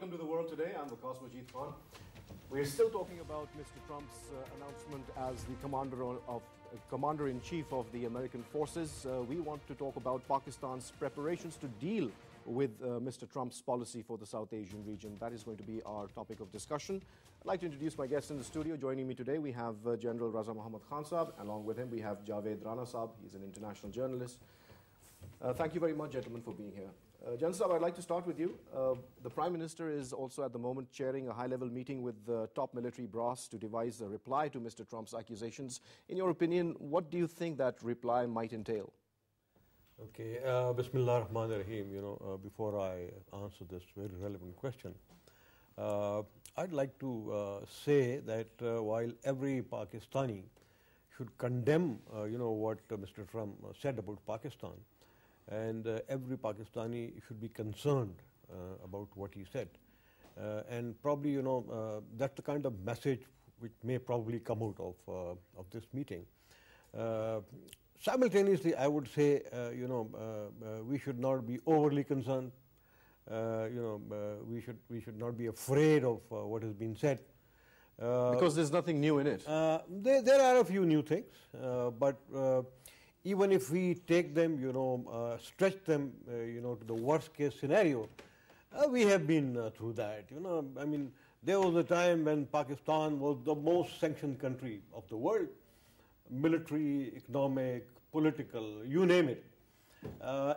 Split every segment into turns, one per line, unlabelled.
welcome to The World Today. I'm Waqas Majeed. We're still talking about Mr. Trump's announcement as the commander-in-chief of the American forces. We want to talk about Pakistan's preparations to deal with Mr. Trump's policy for the South Asian region. That is going to be our topic of discussion. I'd like to introduce my guests in the studio. Joining me today, we have General Raza Mohammad Khan Saab. Along with him, we have Javeed Rana Saab. He's an international journalist. Thank you very much, gentlemen, for being here. General Saab, I'd like to start with you. The Prime Minister is also at the moment chairing a high-level meeting with the top military brass to devise a reply to Mr. Trump's accusations. In your opinion, what do you think that reply might entail?
Okay, Bismillah ar-Rahman ar-Rahim. Before I answer this very relevant question, I'd like to say that while every Pakistani should condemn, what Mr. Trump said about Pakistan, and every Pakistani should be concerned about what he said. And probably, that's the kind of message which may probably come out of this meeting. Simultaneously, I would say, we should not be overly concerned. We should not be afraid of what has been said.
Because there's nothing new in it.
There are a few new things, but even if we take them, stretch them, to the worst case scenario, we have been through that. I mean, there was a time when Pakistan was the most sanctioned country of the world, military, economic, political, you name it.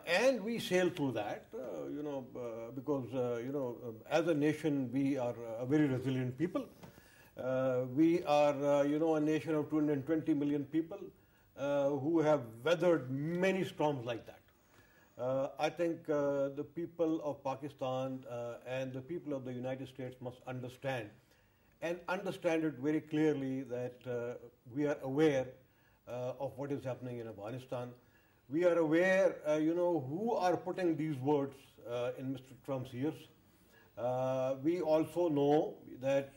And we sailed through that, because, as a nation, we are a very resilient people. We are, a nation of 220 million people who have weathered many storms like that. I think the people of Pakistan and the people of the United States must understand, and understand it very clearly, that we are aware of what is happening in Afghanistan. We are aware, who are putting these words in Mr. Trump's ears. We also know that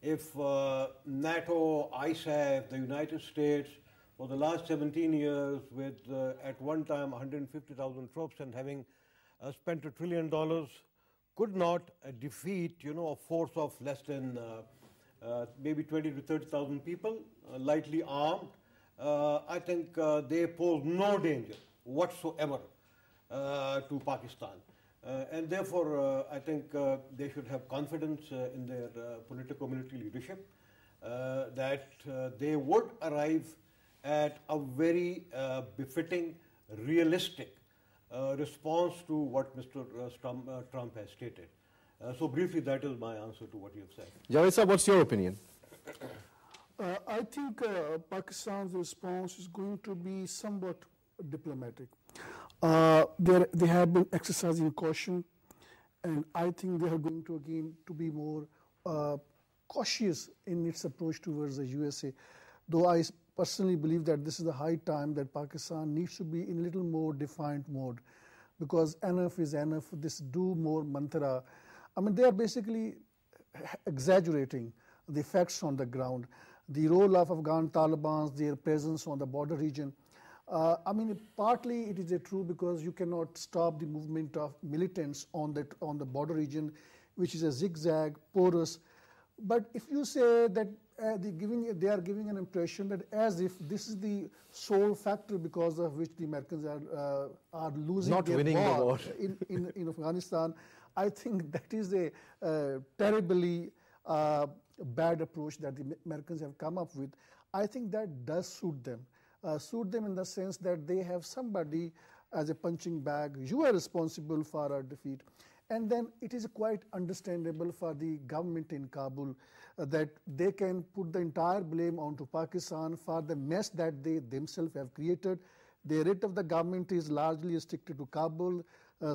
if NATO, ISAF, the United States, for the last 17 years, with at one time 150,000 troops and having spent $1 trillion, could not defeat, a force of less than maybe 20 to 30,000 people, lightly armed, I think they pose no danger whatsoever to Pakistan. And therefore, I think they should have confidence in their political-military leadership, that they would arrive at a very befitting, realistic response to what Mr. Trump has stated. So briefly, that is my answer to what you have said.
Javed sir, what's your opinion?
I think Pakistan's response is going to be somewhat diplomatic. They have been exercising caution, and I think they are going to again to be more cautious in its approach towards the USA. Though I personally believe that this is the high time that Pakistan needs to be in a little more defiant mode, because enough is enough. This do more mantra. I mean, they are basically exaggerating the facts on the ground. The role of Afghan Taliban, their presence on the border region. I mean, partly it is true because you cannot stop the movement of militants on the border region, which is a zigzag, porous. But if you say that they are giving an impression that as if this is the sole factor because of which the Americans are losing their war in Afghanistan, I think that is a terribly bad approach that the Americans have come up with. I think that does suit them. Suit them in the sense that they have somebody as a punching bag. You are responsible for our defeat. And then it is quite understandable for the government in Kabul that they can put the entire blame onto Pakistan for the mess that they themselves have created. The writ of the government is largely restricted to Kabul,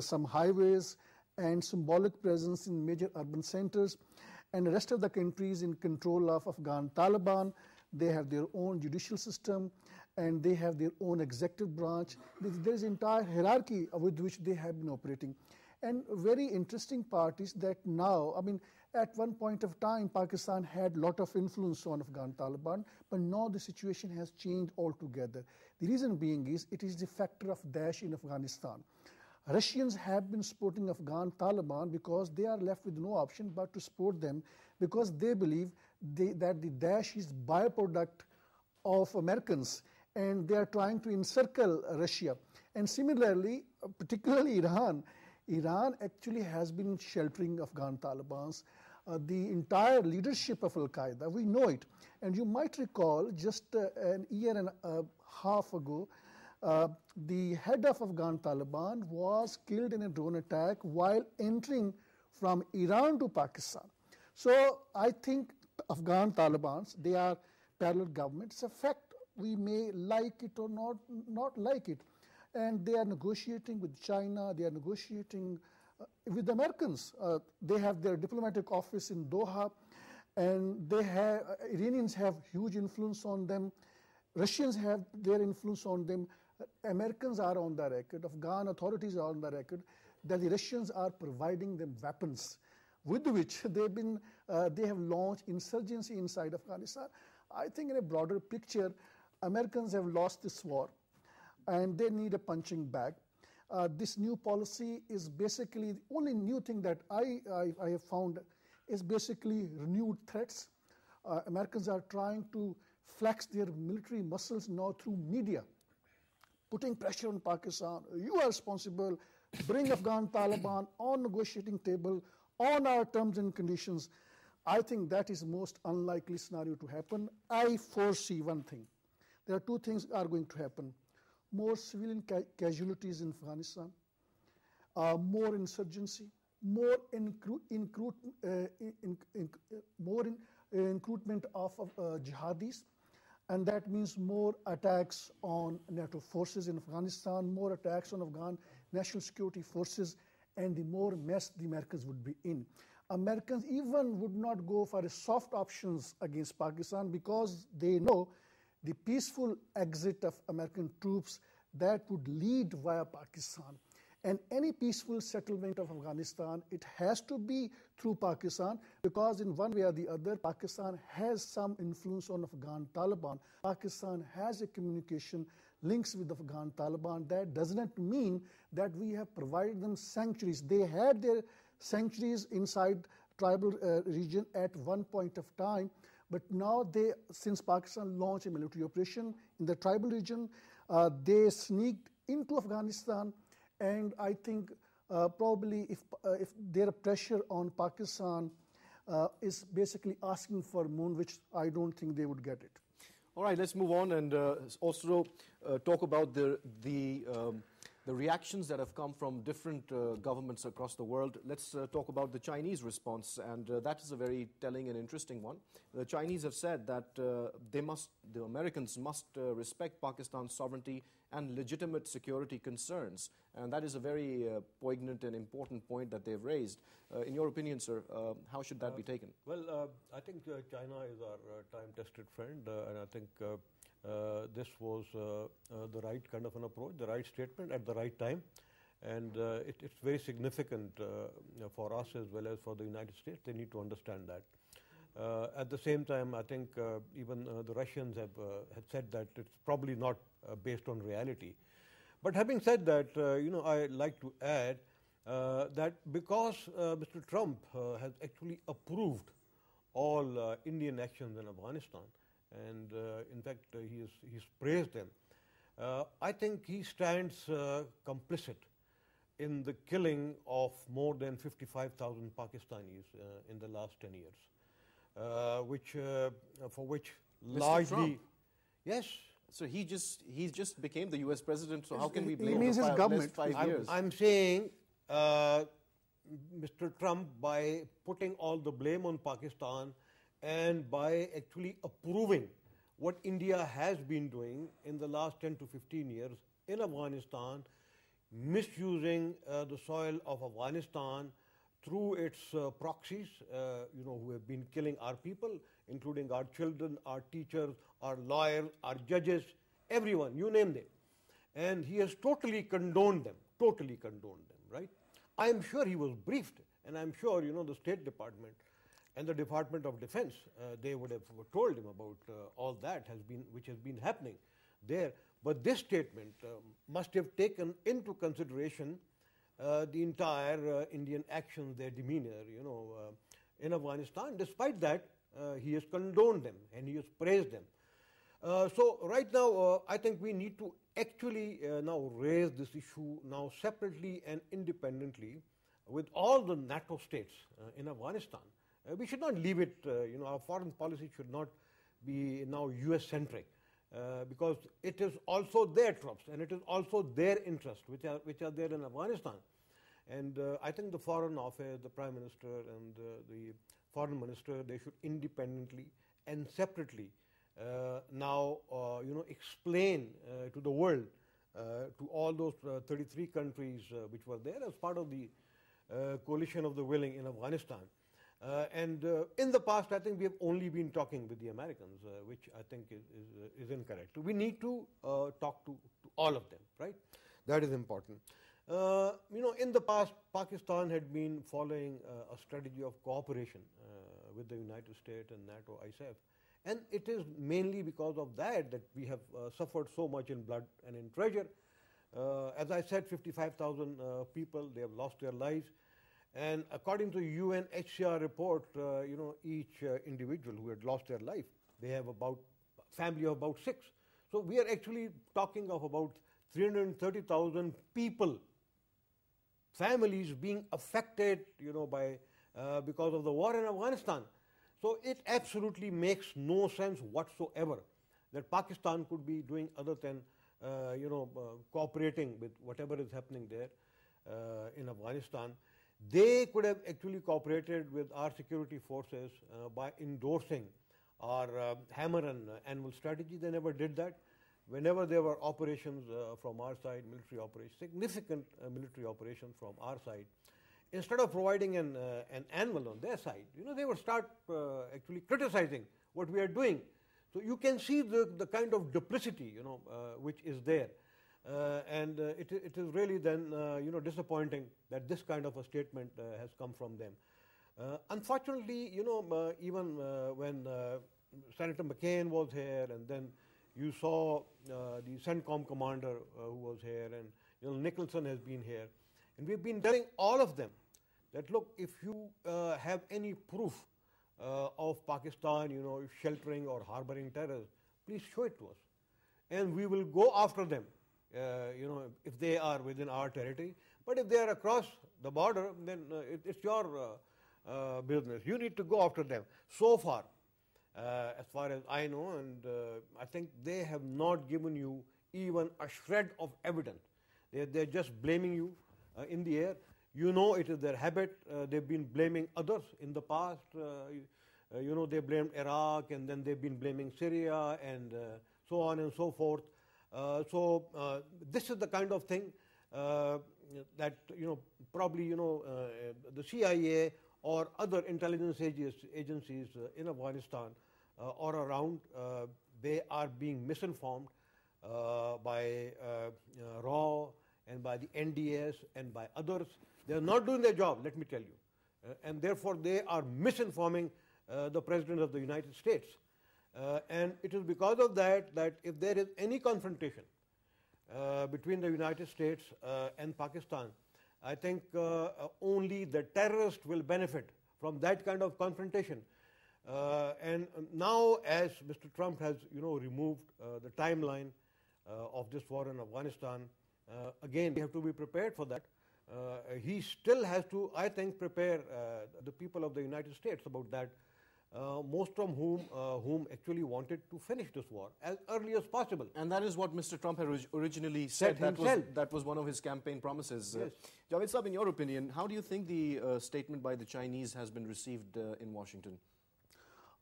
some highways, and symbolic presence in major urban centers. And the rest of the country is in control of Afghan Taliban. They have their own judicial system, and they have their own executive branch. There is an entire hierarchy with which they have been operating. And very interesting part is that now, I mean, at one point of time, Pakistan had a lot of influence on Afghan Taliban, but now the situation has changed altogether. The reason being is it is the factor of Daesh in Afghanistan. Russians have been supporting Afghan Taliban because they are left with no option but to support them because they believe that the Daesh is byproduct of Americans and they are trying to encircle Russia. And similarly, particularly Iran actually has been sheltering Afghan Talibans. The entire leadership of Al-Qaeda, we know it. And you might recall just an year and a half ago, the head of Afghan Taliban was killed in a drone attack while entering from Iran to Pakistan. So I think Afghan Talibans, they are parallel governments. It's a fact. We may like it or not like it. And they are negotiating with China, they are negotiating with the Americans. They have their diplomatic office in Doha, and Iranians have huge influence on them. Russians have their influence on them. Americans are on the record, Afghan authorities are on the record, that the Russians are providing them weapons with which they have launched insurgency inside Afghanistan. I think in a broader picture, Americans have lost this war and they need a punching bag. This new policy is basically, the only new thing that I have found is basically renewed threats. Americans are trying to flex their military muscles now through media, putting pressure on Pakistan. You are responsible. Bring Afghan Taliban on negotiating table on our terms and conditions. I think that is most unlikely scenario to happen. I foresee one thing. There are two things are going to happen. More civilian casualties in Afghanistan, more insurgency, more recruitment of jihadis, and that means more attacks on NATO forces in Afghanistan, more attacks on Afghan national security forces, and the more mess the Americans would be in. Americans even would not go for soft options against Pakistan because they know the peaceful exit of American troops that would lead via Pakistan. And any peaceful settlement of Afghanistan, it has to be through Pakistan because in one way or the other, Pakistan has some influence on Afghan Taliban. Pakistan has a communication links with Afghan Taliban. That does not mean that we have provided them sanctuaries. They had their sanctuaries inside tribal region at one point of time, but now since Pakistan launched a military operation in the tribal region, they sneaked into Afghanistan. And I think probably if their pressure on Pakistan is basically asking for moon, which I don't think they would get it.
All right, let's move on and also talk about the reactions that have come from different governments across the world. Let's talk about the Chinese response, and that is a very telling and interesting one. The Chinese have said that the Americans must respect Pakistan's sovereignty and legitimate security concerns, and that is a very poignant and important point that they've raised. In your opinion, sir, how should that be taken?
Well, I think China is our time-tested friend, and I think this was the right kind of an approach, the right statement at the right time, and it's very significant for us as well as for the United States. They need to understand that. At the same time, I think even the Russians have said that it's probably not based on reality. But having said that, I'd like to add that because Mr. Trump has actually approved all Indian actions in Afghanistan, and in fact he's praised them, I think he stands complicit in the killing of more than 55,000 Pakistanis in the last 10 years. For which
Mr.
largely,
Trump.
Yes.
So he just became the U.S. president. So how can we blame
means his government.
5 years?
I'm saying Mr. Trump, by putting all the blame on Pakistan and by actually approving what India has been doing in the last 10 to 15 years in Afghanistan, misusing the soil of Afghanistan through its proxies, who have been killing our people, including our children, our teachers, our lawyers, our judges, everyone, you name them. And he has totally condoned them, right? I'm sure he was briefed, and I'm sure, the State Department and the Department of Defense, they would have told him about all that which has been happening there. But this statement must have taken into consideration the entire Indian actions, their demeanor, in Afghanistan. Despite that, he has condoned them and he has praised them. So right now, I think we need to actually now raise this issue now separately and independently with all the NATO states in Afghanistan. We should not leave it, our foreign policy should not be now US-centric because it is also their troops and it is also their interests which are there in Afghanistan. And I think the Foreign Office, the Prime Minister and the Foreign Minister, they should independently and separately now, explain to the world, to all those 33 countries which were there as part of the coalition of the willing in Afghanistan. And in the past, I think we have only been talking with the Americans, which I think is incorrect. We need to talk to all of them, right? That is important. In the past, Pakistan had been following a strategy of cooperation with the United States and NATO, ISAF. And it is mainly because of that we have suffered so much in blood and in treasure. As I said, 55,000 people, they have lost their lives. And according to UNHCR report, each individual who had lost their life, they have about family of about 6. So we are actually talking of about 330,000 people, families being affected, by because of the war in Afghanistan. So it absolutely makes no sense whatsoever that Pakistan could be doing other than, cooperating with whatever is happening there in Afghanistan. They could have actually cooperated with our security forces by endorsing our hammer and anvil strategy. They never did that. Whenever there were operations from our side, military operations, significant military operations from our side, instead of providing an anvil on their side, they would start actually criticizing what we are doing. So you can see the kind of duplicity, which is there. And it is really then, disappointing that this kind of a statement has come from them. Unfortunately, even when Senator McCain was here, and then you saw the CENTCOM commander who was here, and Nicholson has been here, and we've been telling all of them that look, if you have any proof of Pakistan, sheltering or harboring terrorists, please show it to us, and we will go after them. If they are within our territory. But if they are across the border, then it's your business. You need to go after them. So far, as far as I know, and I think they have not given you even a shred of evidence. They're just blaming you in the air. It is their habit. They've been blaming others in the past. They blamed Iraq, and then they've been blaming Syria, and so on and so forth. So this is the kind of thing that probably the CIA or other intelligence agencies in Afghanistan or around, they are being misinformed by RAW and by the NDS and by others. They are not doing their job, let me tell you, and therefore they are misinforming the President of the United States. And it is because of that if there is any confrontation between the United States and Pakistan, I think only the terrorists will benefit from that kind of confrontation. And now, as Mr. Trump has, removed the timeline of this war in Afghanistan, again, we have to be prepared for that. He still has to, I think, prepare the people of the United States about that. Most from whom actually wanted to finish this war as early as possible.
And that is what Mr. Trump had originally said. That was one of his campaign promises.
Yes.
Javed Saab, in your opinion, how do you think the statement by the Chinese has been received in Washington?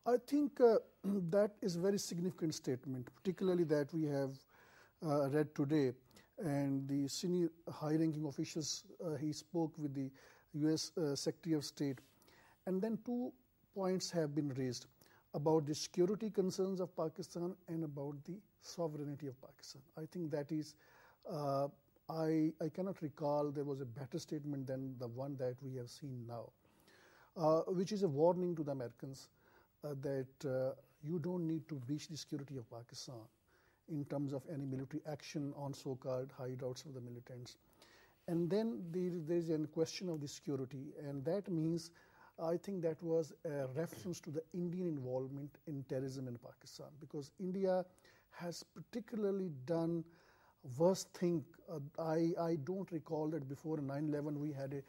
I think that is a very significant statement, particularly that we have read today. And the senior high-ranking officials, he spoke with the U.S. Secretary of State. And then two points have been raised about the security concerns of Pakistan and about the sovereignty of Pakistan. I think that is, I cannot recall there was a better statement than the one that we have seen now, which is a warning to the Americans that you don't need to breach the security of Pakistan in terms of any military action on so-called hideouts of the militants. And then there is a question of the security, and that means I think that was a reference to the Indian involvement in terrorism in Pakistan, because India has particularly done worst thing. I don't recall that before 9/11 we had a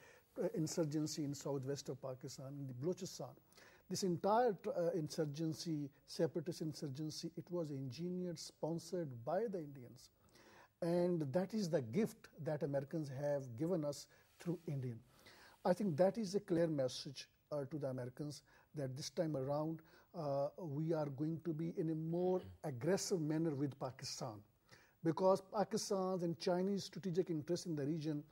insurgency in southwest of Pakistan, in the Balochistan. This entire insurgency, separatist insurgency, it was engineered, sponsored by the Indians. And that is the gift that Americans have given us through Indian. I think that is a clear message to the Americans that this time around we are going to be in a more aggressive manner with Pakistan, because Pakistan's and Chinese strategic interests in the region,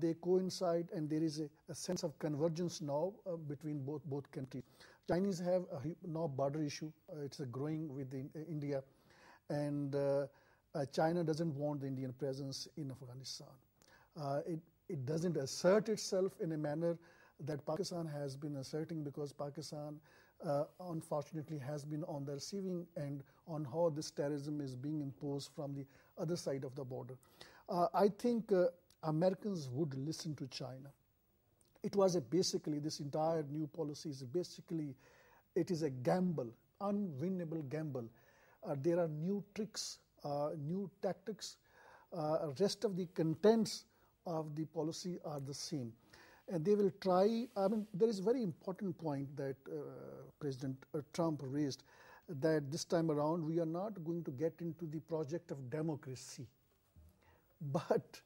they coincide, and there is a sense of convergence now between both countries. Chinese have now border issue. It's growing with India, and China doesn't want the Indian presence in Afghanistan. It doesn't assert itself in a manner that Pakistan has been asserting, because Pakistan unfortunately has been on the receiving end on how this terrorism is being imposed from the other side of the border. I think Americans would listen to China. It was basically, this entire new policy is basically, it is a gamble, unwinnable gamble. There are new tricks, new tactics. Rest of the contents of the policy are the same. And they will try, there is a very important point that President Trump raised, that this time around we are not going to get into the project of democracy, but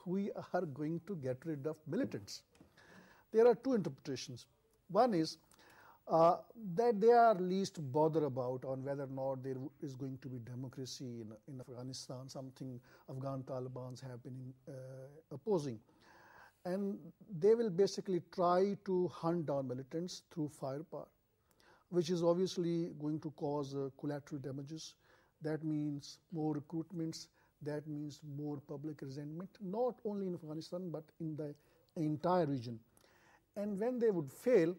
we are going to get rid of militants. There are two interpretations. One is that they are least bothered about on whether or not there is going to be democracy in Afghanistan, something Afghan Talibans have been opposing. And they will basically try to hunt down militants through firepower, which is obviously going to cause collateral damages. That means more recruitments, that means more public resentment, not only in Afghanistan, but in the entire region. And when they would fail,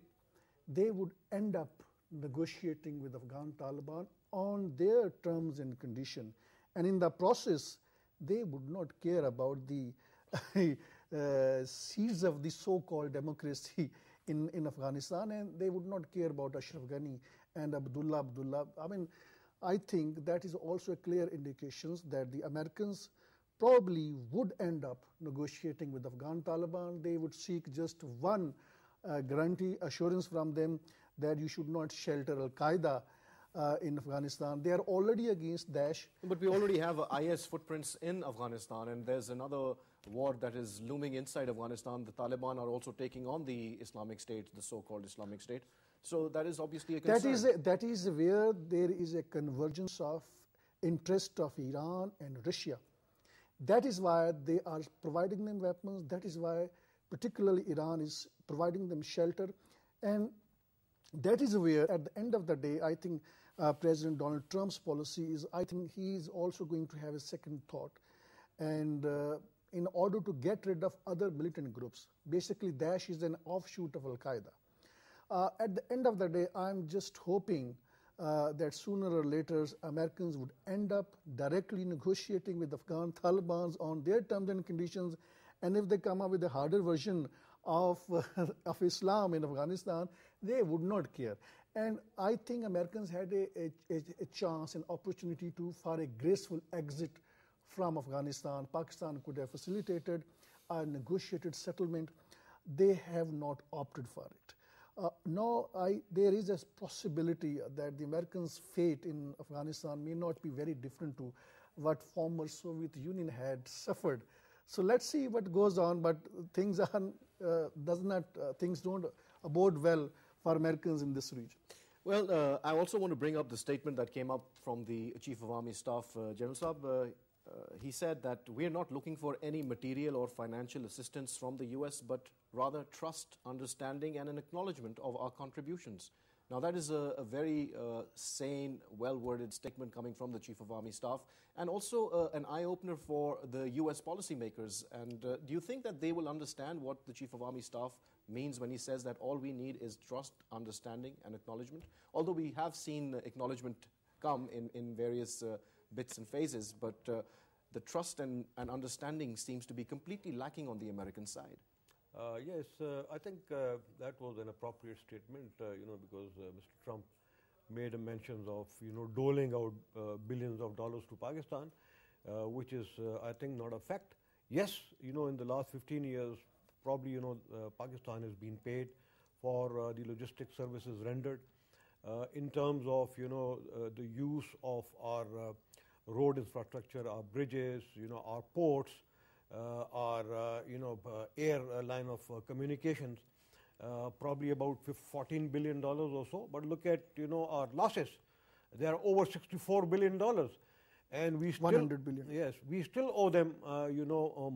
they would end up negotiating with Afghan Taliban on their terms and conditions. And in the process, they would not care about the seeds of the so-called democracy in Afghanistan, and they would not care about Ashraf Ghani and Abdullah. I think that is also a clear indication that the Americans probably would end up negotiating with Afghan Taliban. They would seek just one guarantee, assurance from them that you should not shelter Al-Qaeda in Afghanistan. They are already against Daesh.
But we already have IS footprints in Afghanistan, and there's another war that is looming inside Afghanistan. The Taliban are also taking on the Islamic State, the so-called Islamic State. So that is obviously a concern.
That is where there is a convergence of interest of Iran and Russia. That is why they are providing them weapons. That is why particularly Iran is providing them shelter. And that is where, at the end of the day, I think President Donald Trump's policy is, I think he is also going to have a second thought. And in order to get rid of other militant groups, basically Daesh is an offshoot of Al-Qaeda. At the end of the day, I'm just hoping that sooner or later Americans would end up directly negotiating with Afghan Taliban on their terms and conditions, and if they come up with a harder version of Islam in Afghanistan, they would not care. And I think Americans had a chance, an opportunity for a graceful exit from Afghanistan. Pakistan could have facilitated a negotiated settlement. They have not opted for it. Now, there is a possibility that the Americans' fate in Afghanistan may not be very different to what former Soviet Union had suffered. So let's see what goes on, but things don't bode well for Americans in this region.
Well, I also want to bring up the statement that came up from the Chief of Army Staff, General Saab. He said that we're not looking for any material or financial assistance from the US, but rather trust, understanding, and an acknowledgement of our contributions. Now, that is a very sane, well-worded statement coming from the Chief of Army Staff, and also an eye-opener for the US policymakers. And do you think that they will understand what the Chief of Army Staff means when he says that all we need is trust, understanding, and acknowledgement? Although we have seen acknowledgement come in various bits and phases, but the trust and understanding seems to be completely lacking on the American side.
Yes, I think that was an appropriate statement, because Mr. Trump made a mention of, doling out billions of dollars to Pakistan, which is, I think, not a fact. Yes, in the last 15 years, probably, Pakistan has been paid for the logistic services rendered. In terms of, the use of our road infrastructure, our bridges, our ports, our, airline of communications, probably about $14 billion or so. But look at, our losses. They are over $64 billion. And we still,
100 billion.
Yes, we still owe them,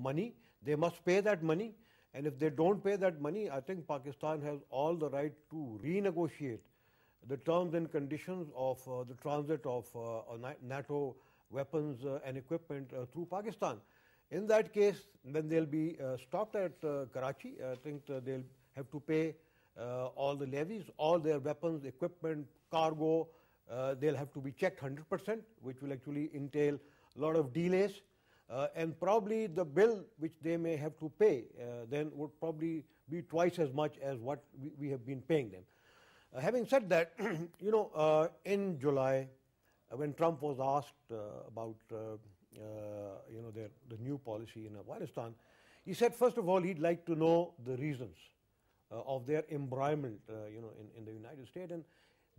money. They must pay that money. And if they don't pay that money, I think Pakistan has all the right to renegotiate the terms and conditions of the transit of NATO weapons and equipment through Pakistan. In that case, then they'll be stopped at Karachi. I think they'll have to pay all the levies, all their weapons, equipment, cargo. They'll have to be checked 100%, which will actually entail a lot of delays. And probably the bill which they may have to pay then would probably be twice as much as what we have been paying them. Having said that, in July, when Trump was asked about the new policy in Afghanistan, he said, first of all, he'd like to know the reasons of their embroilment, in the United States. And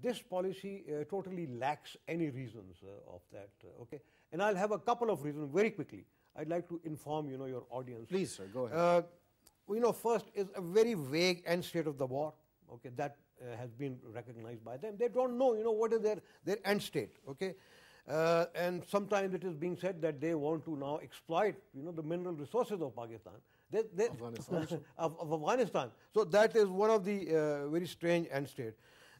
this policy totally lacks any reasons of that. Okay, and I'll have a couple of reasons very quickly. I'd like to inform your audience.
Please, sir, go ahead.
First is a very vague end state of the war. Okay, that has been recognized by them. They don't know, what is their end state. Okay, and sometimes it is being said that they want to now exploit, the mineral resources of Pakistan.
Afghanistan.
of Afghanistan. So that is one of the very strange end state.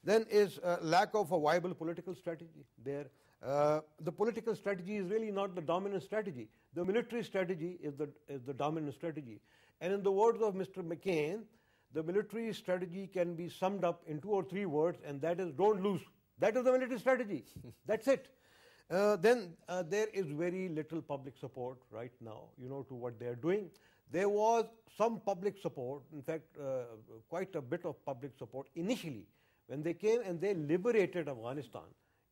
Then is lack of a viable political strategy there. The political strategy is really not the dominant strategy. The military strategy is the dominant strategy. And in the words of Mr. McCain, the military strategy can be summed up in 2 or 3 words, and that is don't lose. That is the military strategy. That's it. Then there is very little public support right now, to what they are doing. There was some public support, in fact, quite a bit of public support initially when they came and they liberated Afghanistan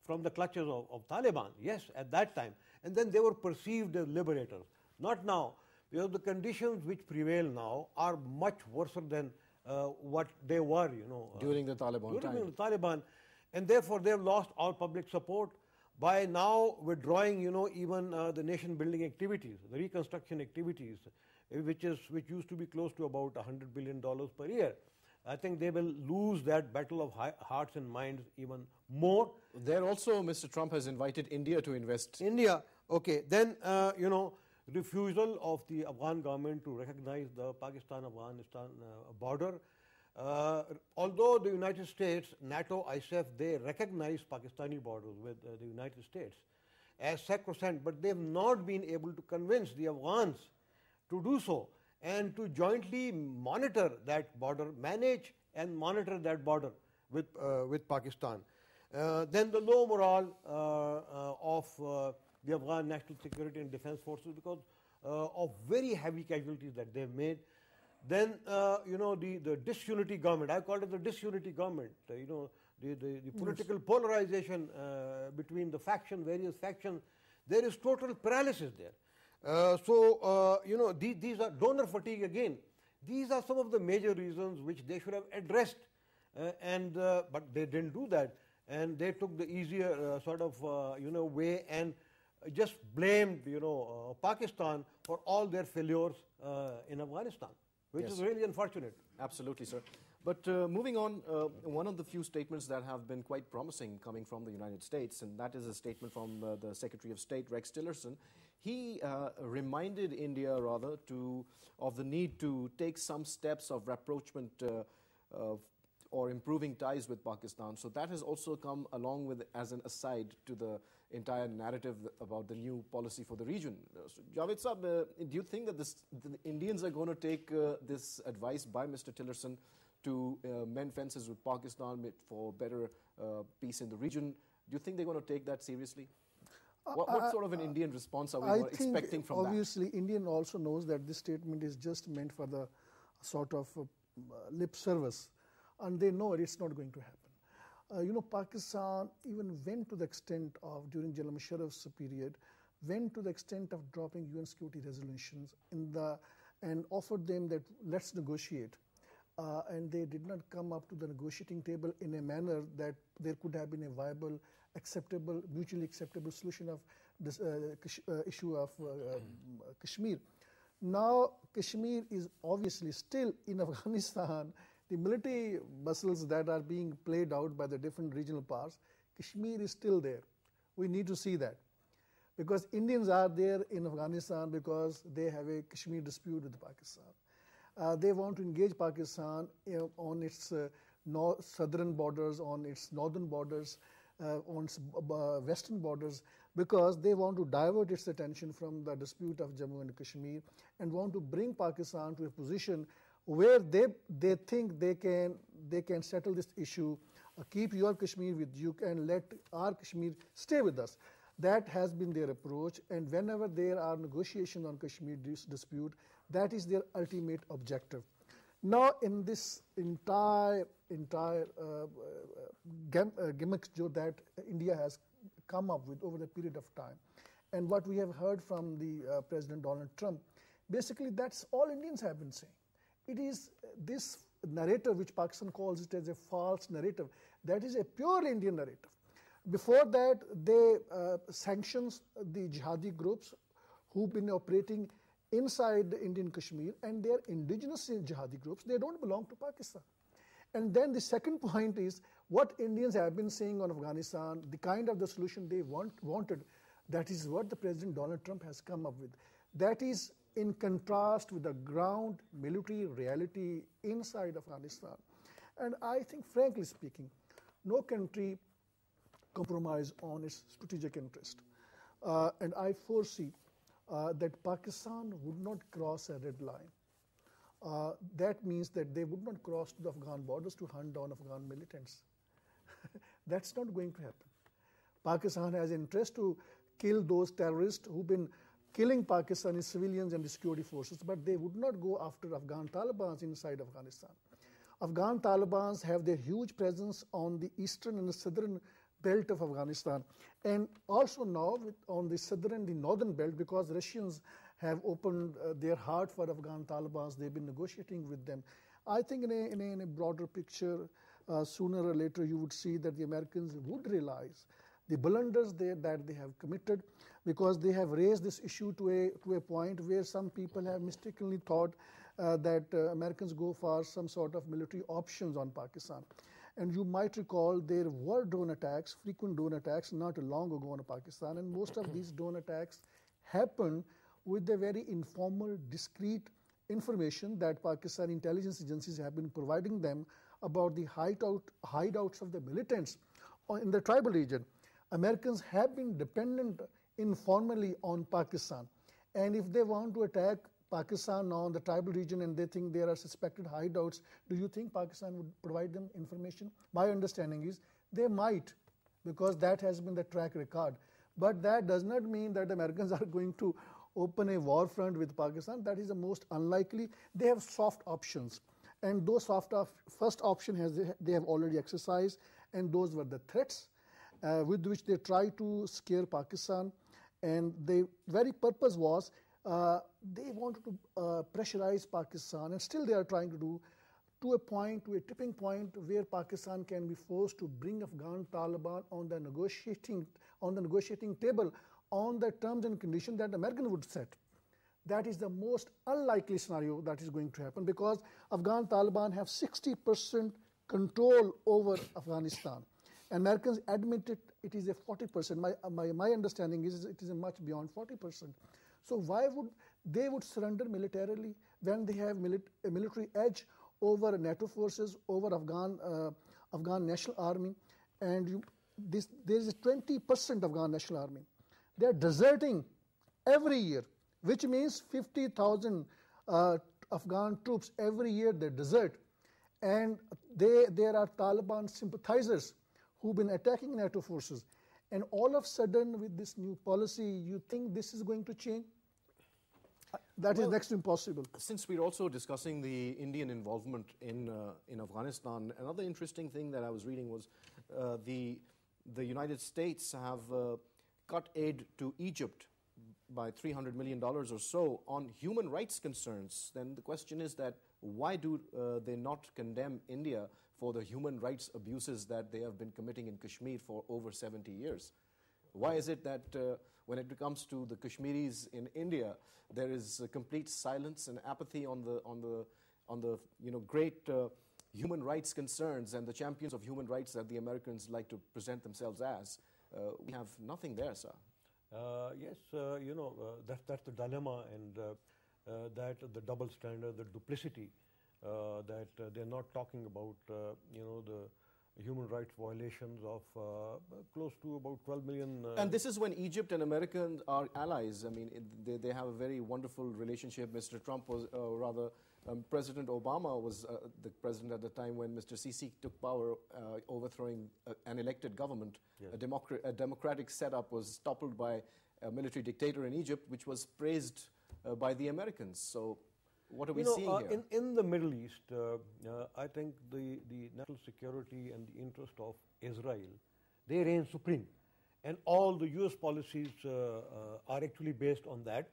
from the clutches of Taliban, yes, at that time. And then they were perceived as liberators. Not now, because the conditions which prevail now are much worse than what they were,
during the Taliban time.
During the Taliban. And therefore, they've lost all public support. By now withdrawing, even the nation-building activities, the reconstruction activities, which used to be close to about $100 billion per year. I think they will lose that battle of hearts and minds even more.
There also, Mr. Trump has invited India to invest.
India, okay. Then, refusal of the Afghan government to recognize the Pakistan-Afghanistan border. Although the United States, NATO, ISAF, they recognize Pakistani borders with the United States as sacrosanct, but they have not been able to convince the Afghans to do so and to jointly monitor that border, manage and monitor that border with Pakistan. Then the low morale of the Afghan National Security and Defense Forces because of very heavy casualties that they've made. Then, the disunity government, I call it the disunity government, the political polarization between the various factions, there is total paralysis there. These are donor fatigue again. These are some of the major reasons which they should have addressed, but they didn't do that. And they took the easier way and just blamed, Pakistan for all their failures in Afghanistan, which is really unfortunate.
Absolutely, sir. But moving on, one of the few statements that have been quite promising coming from the United States, and that is a statement from the Secretary of State, Rex Tillerson. He reminded India, rather, of the need to take some steps of rapprochement or improving ties with Pakistan. So that has also come along with as an aside to the entire narrative about the new policy for the region. So, Javeed Saab, do you think that the Indians are going to take this advice by Mr. Tillerson to mend fences with Pakistan for better peace in the region? Do you think they're going to take that seriously? What sort of an Indian response are we expecting from that?
Obviously, Indian also knows that this statement is just meant for the sort of lip service, and they know it's not going to happen. Pakistan even went to the extent of, during General Musharraf's period, went to the extent of dropping UN security resolutions and offered them that let's negotiate. And they did not come up to the negotiating table in a manner that there could have been a viable, acceptable, mutually acceptable solution of this issue of Kashmir. Now, Kashmir is obviously still in Afghanistan. The military muscles that are being played out by the different regional powers, Kashmir is still there. We need to see that. Because Indians are there in Afghanistan because they have a Kashmir dispute with Pakistan. They want to engage Pakistan on its southern borders, on its northern borders, on its western borders, because they want to divert its attention from the dispute of Jammu and Kashmir and want to bring Pakistan to a position where they think they can settle this issue, keep your Kashmir with you and let our Kashmir stay with us. That has been their approach, and whenever there are negotiations on Kashmir dispute, that is their ultimate objective. Now, in this entire gimmick that India has come up with over the period of time, and what we have heard from the President Donald Trump, basically that's all Indians have been saying. It is this narrative, which Pakistan calls it as a false narrative, that is a pure Indian narrative. Before that, they sanctions the jihadi groups who've been operating inside the Indian Kashmir, and they are indigenous jihadi groups. They don't belong to Pakistan. And then the second point is what Indians have been saying on Afghanistan, the kind of the solution they wanted, that is what the President Donald Trump has come up with. That is in contrast with the ground military reality inside Afghanistan. And I think, frankly speaking, no country compromise on its strategic interest. And I foresee that Pakistan would not cross a red line. That means that they would not cross to the Afghan borders to hunt down Afghan militants. That's not going to happen. Pakistan has interest to kill those terrorists who've been killing Pakistani civilians and the security forces, but they would not go after Afghan Taliban inside Afghanistan. Afghan Taliban have their huge presence on the eastern and the southern belt of Afghanistan, and also now on the southern and the northern belt, because Russians have opened their heart for Afghan Taliban. They've been negotiating with them. I think in a broader picture, sooner or later you would see that the Americans would realize the blunders that they have committed, because they have raised this issue to a point where some people have mistakenly thought that Americans go for some sort of military options on Pakistan. And you might recall there were drone attacks, frequent drone attacks, not long ago on Pakistan, and most of these drone attacks happened with the very informal, discreet information that Pakistan intelligence agencies have been providing them about the hideouts of the militants in the tribal region. Americans have been dependent informally on Pakistan, and if they want to attack Pakistan now in the tribal region and they think there are suspected hideouts, do you think Pakistan would provide them information? My understanding is they might, because that has been the track record. But that does not mean that Americans are going to open a war front with Pakistan. That is the most unlikely. They have soft options, and those first option they have already exercised, and those were the threats with which they try to scare Pakistan. And the very purpose was they wanted to pressurize Pakistan, and still they are trying to do, to a tipping point where Pakistan can be forced to bring Afghan Taliban on the negotiating table on the terms and conditions that Americans would set. That is the most unlikely scenario that is going to happen, because Afghan Taliban have 60% control over Afghanistan. Americans admit it is a 40%. My understanding is it is a much beyond 40%. So why would they surrender militarily when they have a military edge over NATO forces, over Afghan National Army, and there is a 20% Afghan National Army. They are deserting every year, which means 50,000 Afghan troops every year they desert, and there are Taliban sympathizers who've been attacking NATO forces, And all of a sudden, with this new policy, you think this is going to change? That is next to impossible.
Since we're also discussing the Indian involvement in Afghanistan, another interesting thing that I was reading was the United States have cut aid to Egypt by $300 million or so on human rights concerns. Then the question is that why do they not condemn India for the human rights abuses that they have been committing in Kashmir for over 70 years? Why is it that when it comes to the Kashmiris in India, there is a complete silence and apathy on the great human rights concerns and the champions of human rights that the Americans like to present themselves as? We have nothing there, sir.
Yes, that's the dilemma, and that the double standard, the duplicity, that they're not talking about, the human rights violations of close to about 12 million.
And this is when Egypt and Americans are allies. I mean, they have a very wonderful relationship. Mr. Trump was, President Obama was the president at the time when Mr. Sisi took power, overthrowing an elected government.
Yes.
A democratic setup was toppled by a military dictator in Egypt, which was praised by the Americans. So what are we seeing here?
In the Middle East, I think the national security and the interest of Israel, they reign supreme. And all the US policies are actually based on that.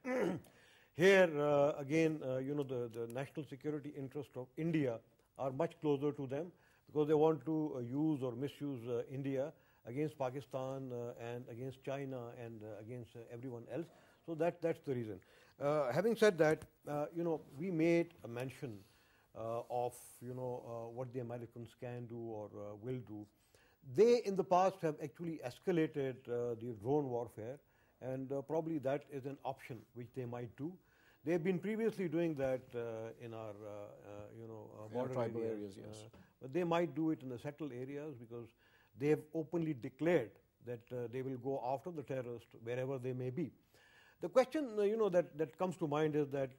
Here, again, the national security interest of India are much closer to them because they want to use or misuse India against Pakistan and against China and against everyone else. So that's the reason. Having said that, we made a mention of what the Americans can do or will do. They in the past have actually escalated the drone warfare, and probably that is an option which they might do. They've been previously doing that in our border
tribal areas, yes.
But they might do it in the settled areas because they have openly declared that they will go after the terrorists wherever they may be. The question that comes to mind is that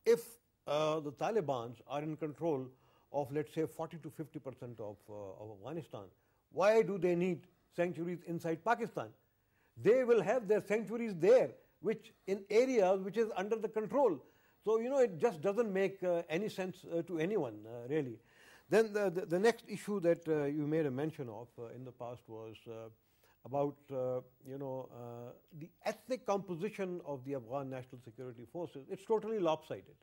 if the Taliban are in control of, let's say, 40 to 50% of Afghanistan, why do they need sanctuaries inside Pakistan? They will have their sanctuaries there, which in areas which is under the control. So, it just doesn't make any sense to anyone, really. Then the next issue that you made a mention of in the past was about the ethnic composition of the Afghan National Security Forces. It's totally lopsided.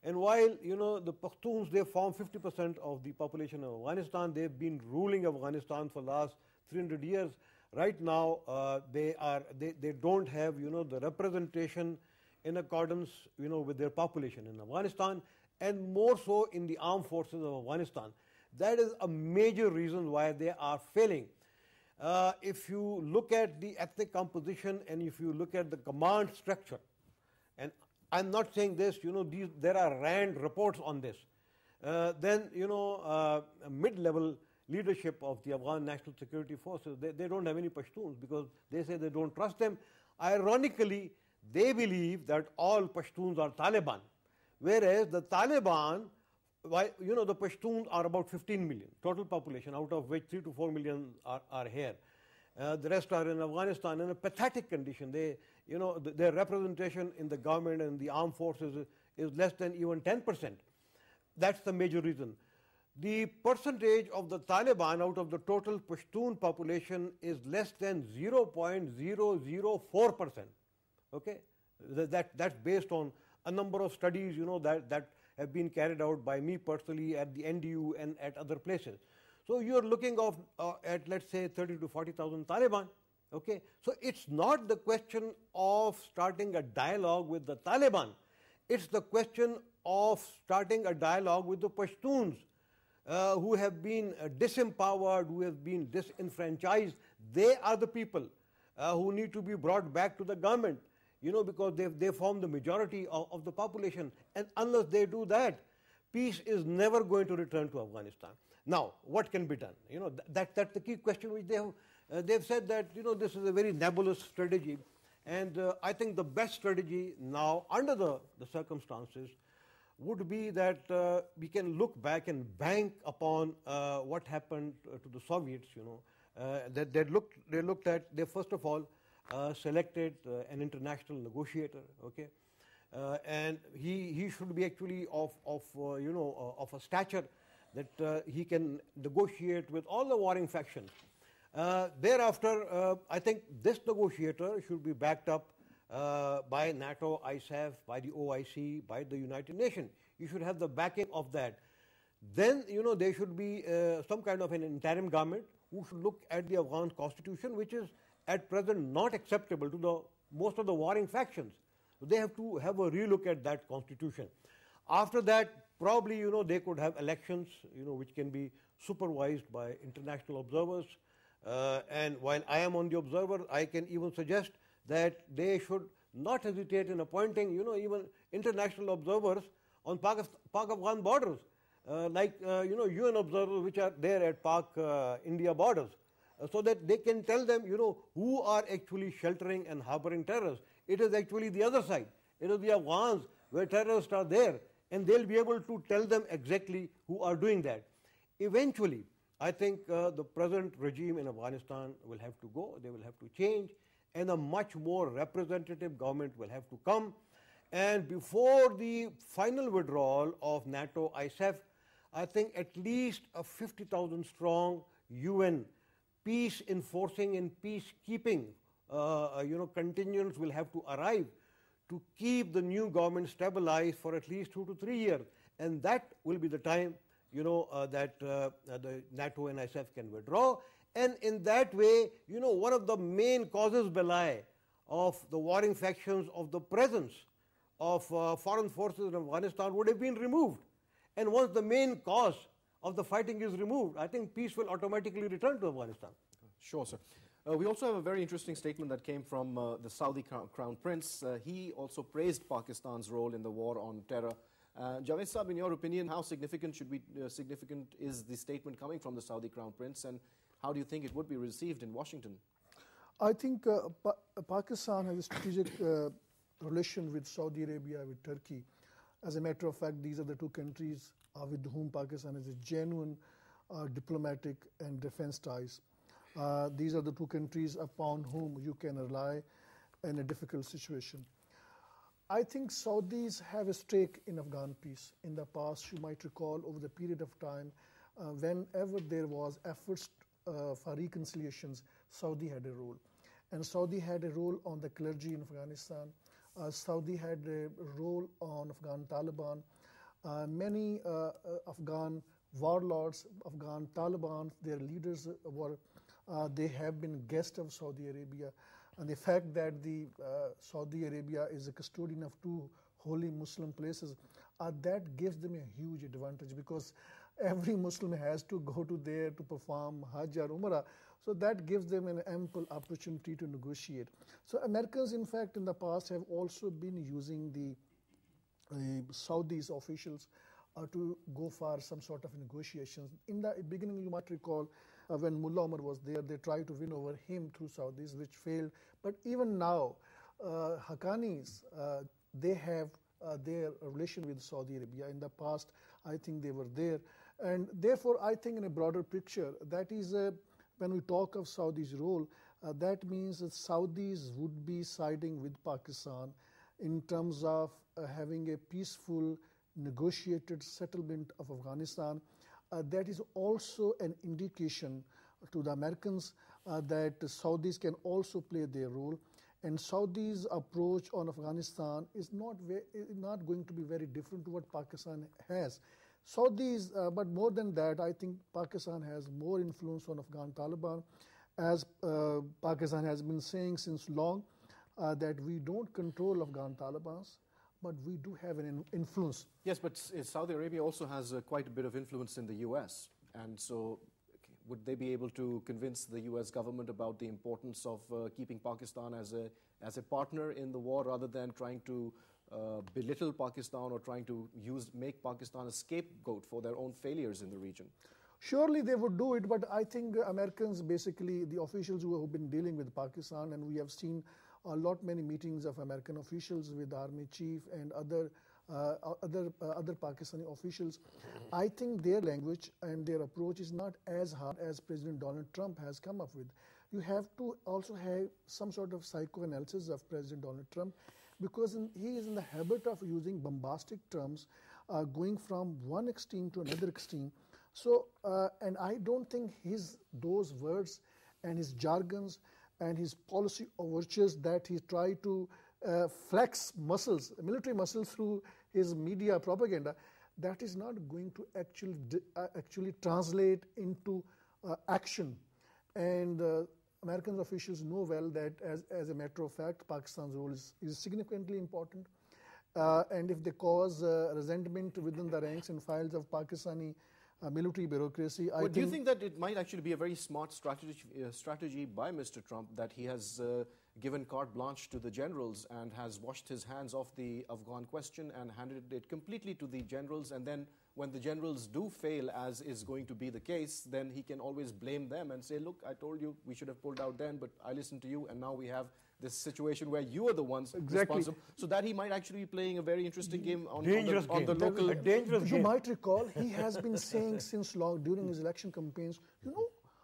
And while the Pashtuns, they form 50% of the population of Afghanistan, they've been ruling Afghanistan for the last 300 years. Right now, they don't have the representation in accordance with their population in Afghanistan, and more so in the armed forces of Afghanistan. That is a major reason why they are failing. If you look at the ethnic composition and if you look at the command structure, and I'm not saying this, there are RAND reports on this, then, mid-level leadership of the Afghan National Security Forces, they don't have any Pashtuns because they say they don't trust them. Ironically, they believe that all Pashtuns are Taliban, whereas the Taliban, the Pashtuns are about 15 million total population, out of which 3 to 4 million are here. The rest are in Afghanistan in a pathetic condition. Their representation in the government and the armed forces is less than even 10%. That's the major reason. The percentage of the Taliban out of the total Pashtun population is less than 0.004%. Okay, that's based on a number of studies, that have been carried out by me personally at the NDU and at other places. So you're looking at, let's say, 30 to 40,000 Taliban. Okay, so it's not the question of starting a dialogue with the Taliban. It's the question of starting a dialogue with the Pashtuns, who have been disempowered, who have been disenfranchised. They are the people who need to be brought back to the government, because they form the majority of the population. And unless they do that, peace is never going to return to Afghanistan. Now, what can be done? That's the key question which they've said that, this is a very nebulous strategy. And I think the best strategy now, under the circumstances, would be that we can look back and bank upon what happened to the Soviets, They first of all selected an international negotiator, okay, and he should be actually of a stature that he can negotiate with all the warring factions. Thereafter, I think this negotiator should be backed up by NATO, ISAF, by the OIC, by the United Nations. You should have the backing of that. Then, there should be some kind of an interim government who should look at the Afghan constitution, which is at present not acceptable to most of the warring factions. So they have to have a relook at that constitution. After that, probably, they could have elections, which can be supervised by international observers. And while I am on the observer, I can even suggest that they should not hesitate in appointing, even international observers on Pak-Afghan borders, like, UN observers which are there at Pak-India borders, so that they can tell them, who are actually sheltering and harboring terrorists. It is actually the other side. It is the Afghans where terrorists are there, and they'll be able to tell them exactly who are doing that. Eventually, I think the present regime in Afghanistan will have to go, they will have to change, and a much more representative government will have to come. And before the final withdrawal of NATO, ISAF, I think at least a 50,000 strong UN peace enforcing and peacekeeping contingents will have to arrive to keep the new government stabilized for at least 2 to 3 years. And that will be the time that the NATO and ISAF can withdraw. And in that way, one of the main causes belli of the warring factions of the presence of foreign forces in Afghanistan would have been removed. And once the main cause of the fighting is removed, I think peace will automatically return to Afghanistan.
Sure, sir. We also have a very interesting statement that came from the Saudi Crown Prince. He also praised Pakistan's role in the war on terror. Javeed Saab, in your opinion, how significant is the statement coming from the Saudi Crown Prince, and how do you think it would be received in Washington?
I think Pakistan has a strategic relation with Saudi Arabia, with Turkey. As a matter of fact, these are the two countries with whom Pakistan has a genuine diplomatic and defense ties. These are the two countries upon whom you can rely in a difficult situation. I think Saudis have a stake in Afghan peace. In the past, you might recall, over the period of time, whenever there was efforts for reconciliations, Saudi had a role. And Saudi had a role on the clergy in Afghanistan. Saudi had a role on Afghan Taliban. Many Afghan warlords, Afghan Taliban, their leaders they have been guests of Saudi Arabia. And the fact that the Saudi Arabia is a custodian of two holy Muslim places, that gives them a huge advantage, because every Muslim has to go to there to perform Hajj or Umrah. So that gives them an ample opportunity to negotiate. So Americans, in fact, in the past have also been using the Saudis officials to go for some sort of negotiations. In the beginning, you might recall, when Mullah Omar was there, they tried to win over him through Saudis, which failed. But even now, Haqqanis, they have their relation with Saudi Arabia. In the past, I think they were there. And therefore, I think in a broader picture, that is, when we talk of Saudi's role, that means that Saudis would be siding with Pakistan in terms of having a peaceful, negotiated settlement of Afghanistan. That is also an indication to the Americans that the Saudis can also play their role. And Saudi's approach on Afghanistan is not going to be very different to what Pakistan has. Saudis, but more than that, I think Pakistan has more influence on Afghan Taliban, as Pakistan has been saying since long, that we don't control Afghan Talibans, but we do have an influence.
Yes, but Saudi Arabia also has quite a bit of influence in the US. And so would they be able to convince the US government about the importance of keeping Pakistan as a partner in the war, rather than trying to belittle Pakistan or trying to make Pakistan a scapegoat for their own failures in the region?
Surely they would do it, but I think Americans, basically the officials who have been dealing with Pakistan, and we have seen many meetings of American officials with the army chief and other other Pakistani officials, I think their language and their approach is not as hard as President Donald Trump has come up with. You have to also have some sort of psychoanalysis of President Donald Trump, because he is in the habit of using bombastic terms, going from one extreme to another extreme. So, and I don't think those words and his jargons and his policy overtures that he tried to flex muscles, military muscles through his media propaganda, that is not going to actually translate into action. And American officials know well that, as a matter of fact, Pakistan's role is significantly important. And if they cause resentment within the ranks and files of Pakistani military bureaucracy,
do you think that it might actually be a very smart strategy by Mr. Trump that he has given carte blanche to the generals and has washed his hands off the Afghan question and handed it completely to the generals, and then when the generals do fail, as is going to be the case, then he can always blame them and say, look, I told you we should have pulled out then, but I listened to you, and now we have this situation where you are the ones responsible. So that he might actually be playing a very interesting game on the local...
A dangerous game. You might recall, he has been saying since long, during his election campaigns,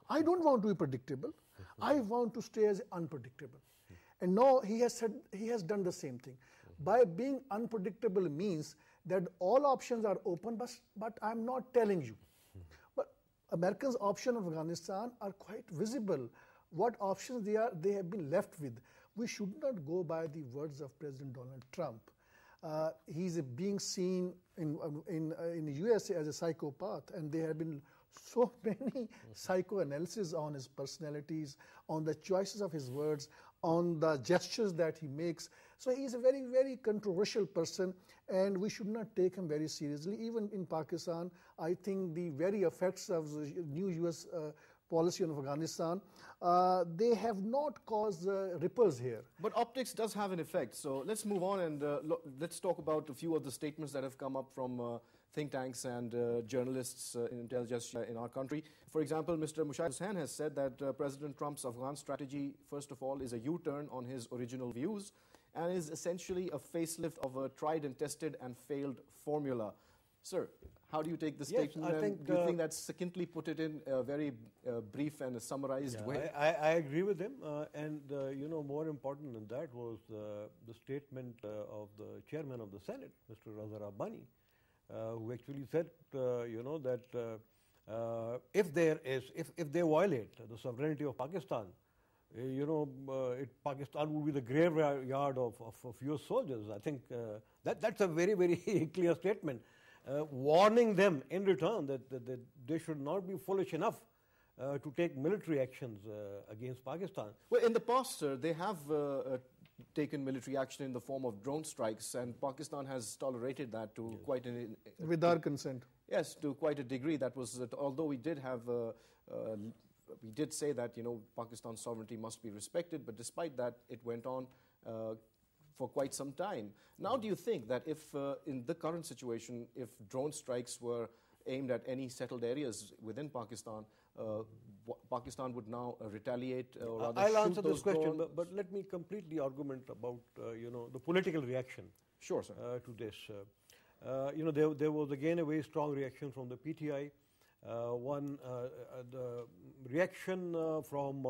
I don't want to be predictable. I want to stay as unpredictable. And now he has said, he has done the same thing. By being unpredictable means that all options are open, but I'm not telling you. But Americans' options of Afghanistan are quite visible. What options they have been left with. We should not go by the words of President Donald Trump. He's being seen in the USA as a psychopath, and there have been so many psychoanalysis on his personalities, on the choices of his words, on the gestures that he makes. So he's a very, very controversial person, and we should not take him very seriously. Even in Pakistan, I think the very effects of the new US policy on Afghanistan, they have not caused ripples here.
But optics does have an effect. So let's move on and let's talk about a few of the statements that have come up from think tanks and journalists in intelligence in our country. For example, Mr. Mohammad has said that President Trump's Afghan strategy, first of all, is a U-turn on his original views and is essentially a facelift of a tried and tested and failed formula. Sir, how do you take this statement?
I think,
do you think that's succinctly put it in a very brief and a summarized way?
I agree with him. And more important than that was the statement of the chairman of the Senate, Mr. Raza, who actually said, that if they violate the sovereignty of Pakistan, Pakistan would be the graveyard of US soldiers. I think that's a very, very clear statement. Warning them in return that they should not be foolish enough to take military actions against Pakistan.
Well, in the past, sir, they have taken military action in the form of drone strikes, and Pakistan has tolerated that to quite an...
with our consent.
Yes, to quite a degree. That was, although we did have... we did say that, Pakistan's sovereignty must be respected, but despite that, it went on for quite some time. Now, do you think that if, in the current situation, if drone strikes were aimed at any settled areas within Pakistan, Pakistan would now retaliate or rather
I'll
shoot
answer this
those
question, but let me complete the argument about, the political reaction.
Sure, sir.
To this. There was again a very strong reaction from the PTI. The reaction from,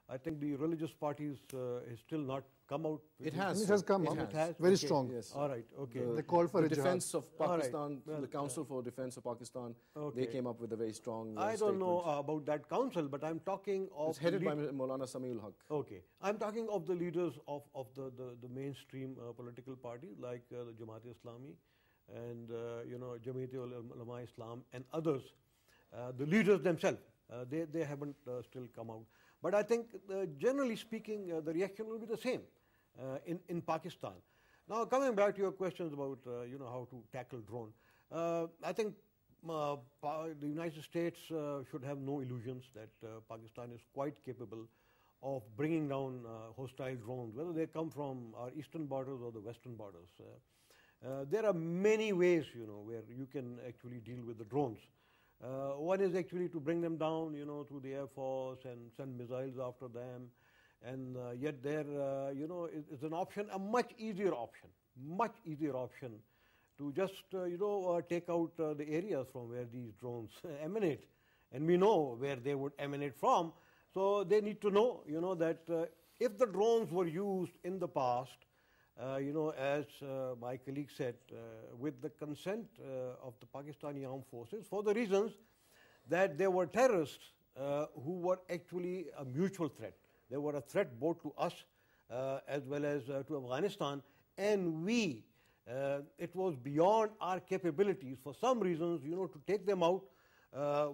I think, the religious parties has still not come out.
It has.
It has come out.
It has.
Very strong.
Yes.
All right. Okay.
They called for
the
a
defense of Pakistan,
right. Well,
the Council for Defense of Pakistan.
Okay.
They came up with a very strong.
I don't know about that council, but I'm talking of.
It's headed by Maulana Samiul Haq.
Okay, I'm talking of the leaders of the mainstream political parties like the Jamaat-e-Islami and Jamiat Ulama Islam and others. The leaders themselves, they haven't still come out. But I think, generally speaking, the reaction will be the same in Pakistan. Now, coming back to your questions about how to tackle drone, I think the United States should have no illusions that Pakistan is quite capable of bringing down hostile drones, whether they come from our eastern borders or the western borders. There are many ways, where you can actually deal with the drones. One is actually to bring them down, through the Air Force and send missiles after them. And yet there, is an option, a much easier option to just take out the areas from where these drones emanate, and we know where they would emanate from. So they need to know, that if the drones were used in the past, as my colleague said, with the consent of the Pakistani armed forces, for the reasons that they were terrorists who were actually a mutual threat. They were a threat both to us as well as to Afghanistan, and it was beyond our capabilities for some reasons, to take them out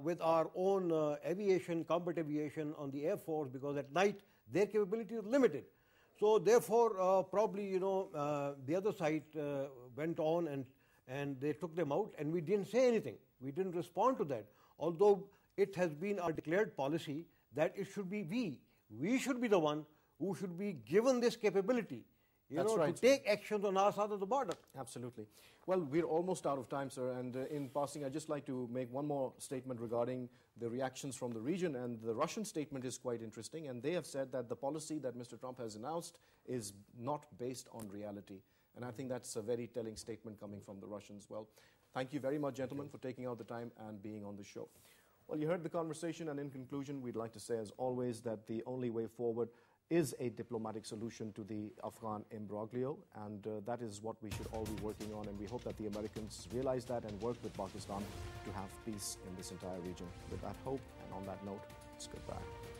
with our own aviation, combat aviation on the Air Force, because at night their capability is limited. So therefore, probably, the other side went on and they took them out, and we didn't say anything. We didn't respond to that, although it has been our declared policy that it should be we should be the one who should be given this capability, to take actions on our side of the border.
Absolutely. Well, we're almost out of time, sir, and in passing, I'd just like to make one more statement regarding the reactions from the region, and the Russian statement is quite interesting, and they have said that the policy that Mr. Trump has announced is not based on reality, and I think that's a very telling statement coming from the Russians. Well, thank you very much, gentlemen, for taking out the time and being on the show. Well, you heard the conversation, and in conclusion, we'd like to say, as always, that the only way forward is a diplomatic solution to the Afghan imbroglio, and that is what we should all be working on, and we hope that the Americans realize that and work with Pakistan to have peace in this entire region. With that hope and on that note, it's goodbye.